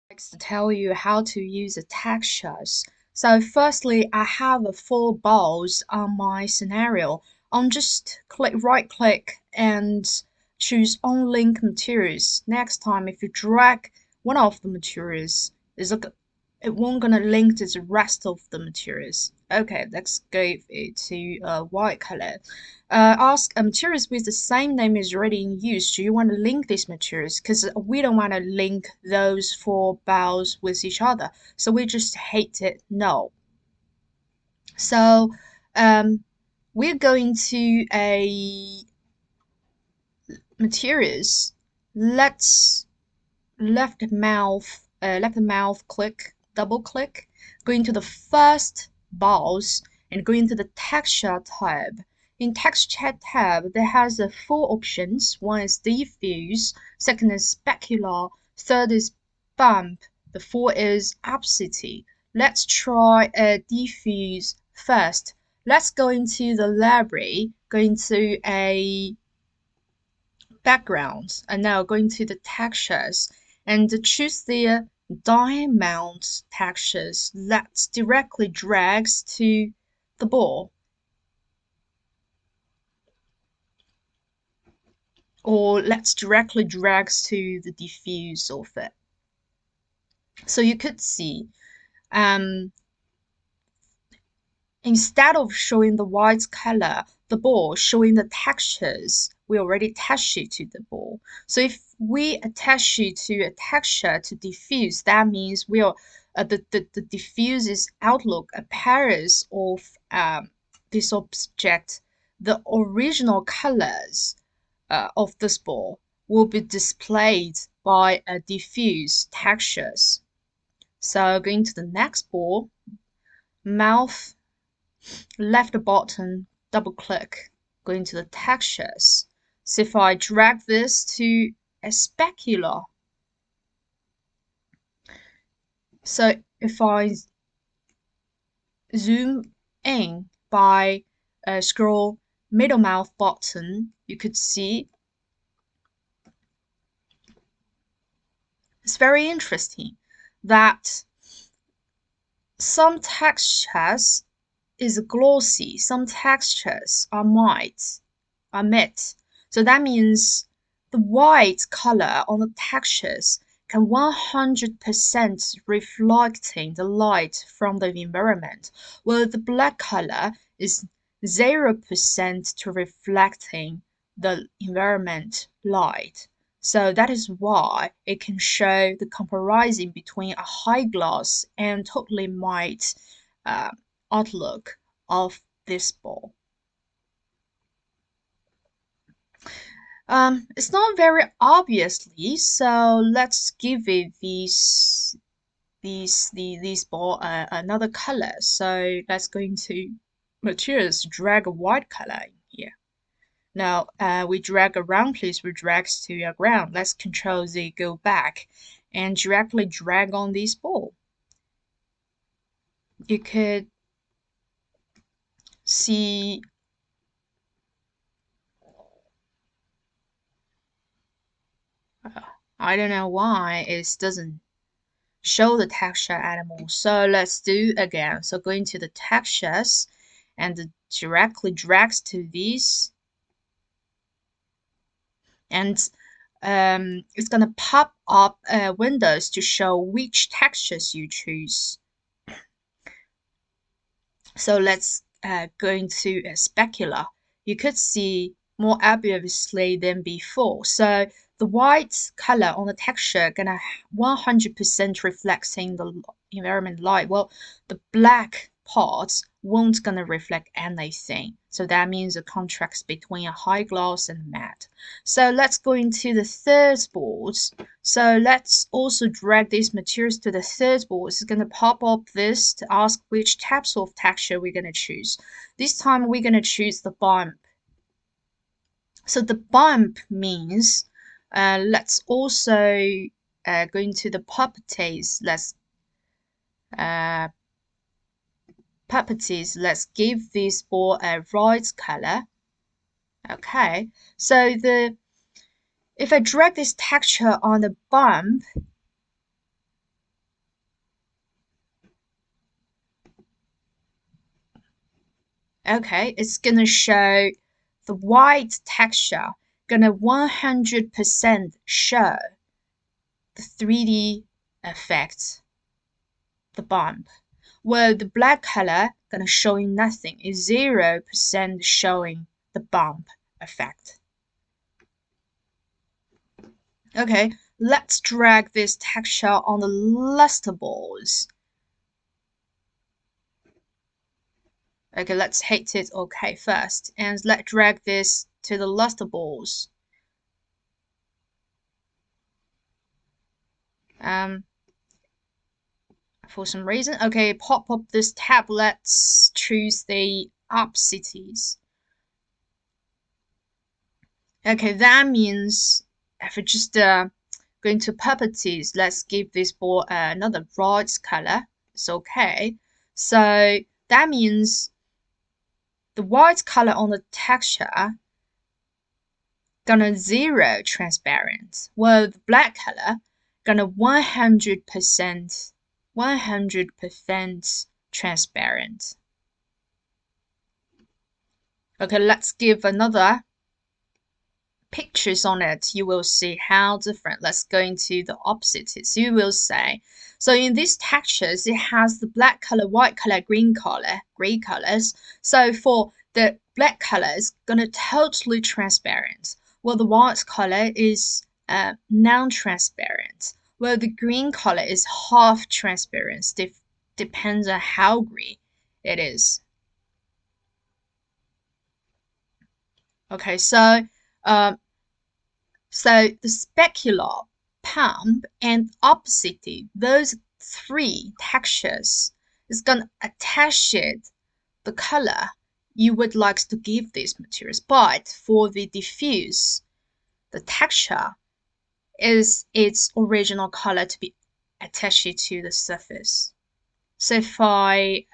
To tell you how to use the textures. So firstly, I have 4 balls on my scenario. Just right click and choose on link materials. Next time, if you drag one of the materials, it won't gonna link to the rest of the materials. Okay, let's give it to white color. Ask materials with the same name is already in use. Do you want to link these materials? Because we don't want to link those 4 balls with each other. So we just hit it no. So we're going to a materials. Let's left mouth click, double click, go into the first balls and go into the texture tab. In texture tab, there has 4 options. One is diffuse, second is specular, third is bump, the fourth is opacity. Let's try a diffuse first. Let's go into the library, go into a backgrounds, and now going to the textures and choose the diamond textures that directly drags to the ball, or let's directly drags to the diffuse of it. So you could see instead of showing the white color, the ball showing the textures, we already attach it to the ball. So if we attach it to a texture to diffuse, that means the diffuse's outlook appearance of this object, the original colors of this ball will be displayed by a diffuse textures. So going to the next ball, mouth left button, double click, go into the textures. So if I drag this to a specular, so if I zoom in by scroll middle mouth button, you could see it's very interesting that some textures is glossy, some textures are matte. So that means the white color on the textures can 100% reflecting the light from the environment, while the black color is 0% to reflecting the environment light. So that is why it can show the comparison between a high gloss and totally matte outlook of this ball. It's not very obviously, so let's give it these ball another color. So let's go into materials, drag a white color in here. Now we drag around, please. We drag to your ground. Let's Control Z, go back, and directly drag on this ball. You could see I don't know why it doesn't show the texture anymore. So let's do again. So go into the textures and directly drags to these, and it's gonna pop up windows to show which textures you choose. So let's go into a specular. You could see more obviously than before. So the white color on the texture gonna 100% reflecting the environment light. Well, the black parts won't gonna reflect anything. So that means the contrast between a high gloss and matte. So let's go into the third board. So let's also drag these materials to the third board. It's gonna pop up this to ask which types of texture we're gonna choose. This time we're gonna choose the bump. So the bump means let's also go into the properties. Let's give this ball a right color. Okay, so if I drag this texture on the bump, Okay, it's gonna show the white texture, gonna 100% show the 3D effect, the bump. While the black color gonna showing nothing, is 0% showing the bump effect. Okay, let's drag this texture on the lustrables. Okay, let's hit it OK first, and let's drag this to the lustrables. For some reason, okay, pop up this tab. Let's choose the opposites. Okay, that means if we just going to properties, let's give this ball another bright color. It's okay. So that means the white color on the texture gonna 0 transparent, while the black color gonna 100% transparent. Okay, let's give another pictures on it. You will see how different. Let's go into the opposites. You will say, so in these textures, it has the black color, white color, green color, gray colors. So for the black color, it's gonna totally transparent. Well, the white color is non-transparent. Well, the green color is half transparent. Depends on how green it is. Okay, so the specular, pump, and opacity, those three textures, is gonna attach it the color you would like to give these materials. But for the diffuse, the texture is its original color to be attached to the surface. So if I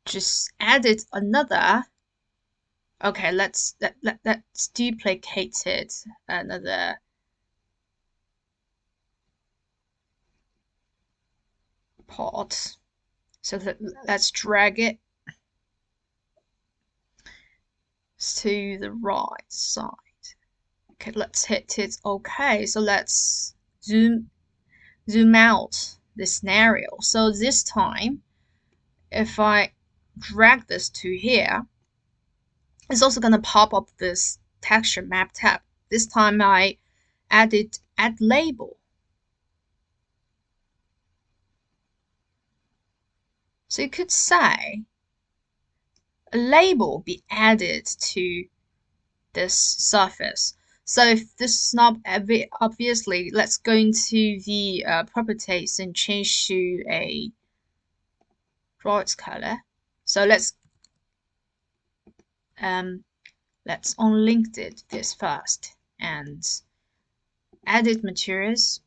just added another, okay, let's duplicate it another part. So let's drag it to the right side. Okay, let's hit it OK. So let's zoom out the scenario. So this time, if I drag this to here, it's also gonna pop up this texture map tab. This time I added add label. So you could say a label be added to this surface. So if this is not obviously, let's go into the properties and change to a bright color. So let's unlink this first and edit materials.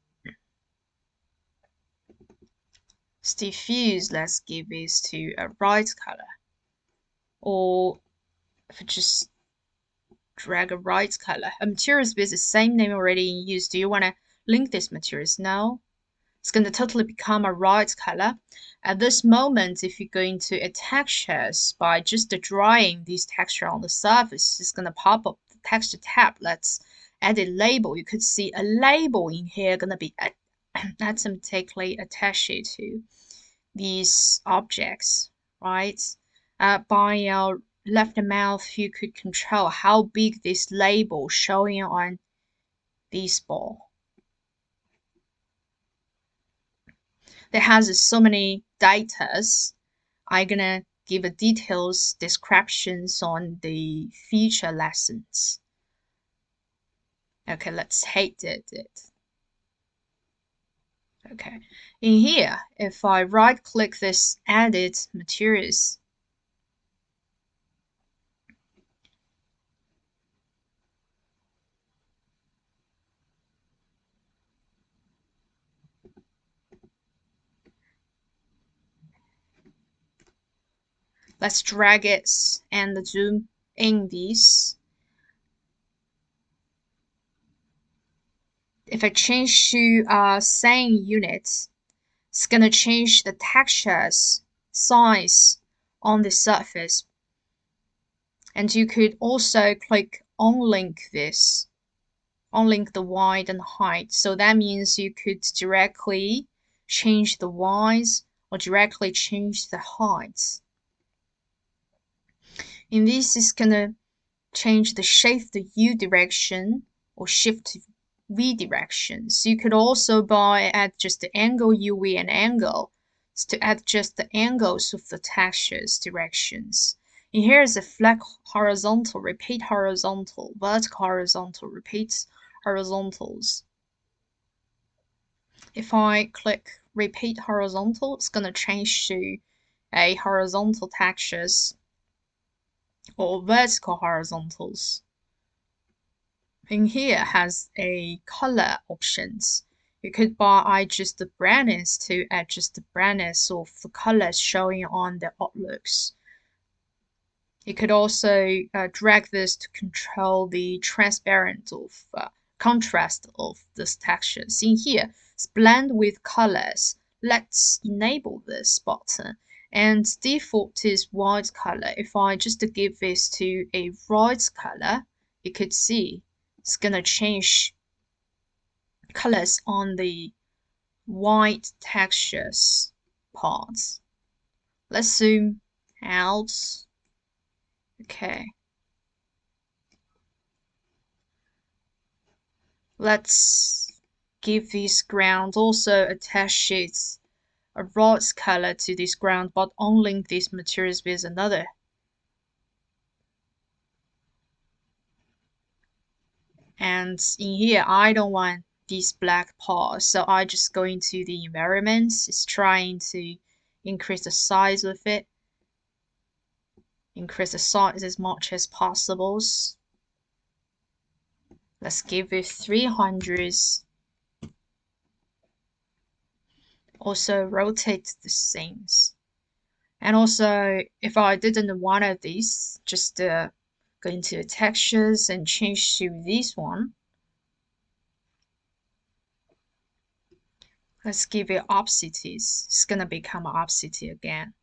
Diffuse, let's give this to a bright color. Or if I just drag a bright color. A materials with the same name already in use. Do you want to link this materials? No. It's going to totally become a bright color. At this moment, if you're going to add textures by just drawing this texture on the surface, it's going to pop up the texture tab. Let's add a label. You could see a label in here going to be automatically attached to these objects, right? By our left mouse, you could control how big this label showing on this ball. There has so many datas. I'm gonna give a details descriptions on the future lessons. Okay, let's hit it. Okay, in here, if I right click this edit materials, let's drag it and zoom in these. If I change to same unit, it's gonna change the textures size on the surface. And you could also click unlink this, unlink the width and height. So that means you could directly change the width or directly change the height. And this is gonna change the shape, the U direction, or shift V direction. So you could also add just the angle UV and angle to adjust the angles of the textures directions. And here is a flat horizontal, repeat horizontal, vertical horizontal, repeat horizontals. If I click repeat horizontal, it's gonna change to a horizontal textures or vertical horizontals. In here has a color options. You could adjust the brightness to adjust the brightness of the colors showing on the outlooks. You could also drag this to control the transparent of contrast of this textures. In here, it's blend with colors. Let's enable this button. And default is white color. If I just give this to a white color, you could see it's gonna change colors on the white textures parts. Let's zoom out. Okay. Let's give this ground also attach it a bright color to this ground, but unlink these materials with another. And in here, I don't want these black parts, so I just go into the environment. It's trying to increase the size of it, increase the size as much as possible. Let's give it 300. Also rotate the things. And also, if I didn't want of these, just go into the textures and change to this one. Let's give it opacity. It's gonna become opacity again.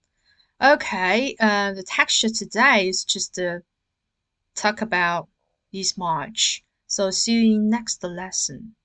Okay, the texture today is just to talk about this much. So see you in next lesson.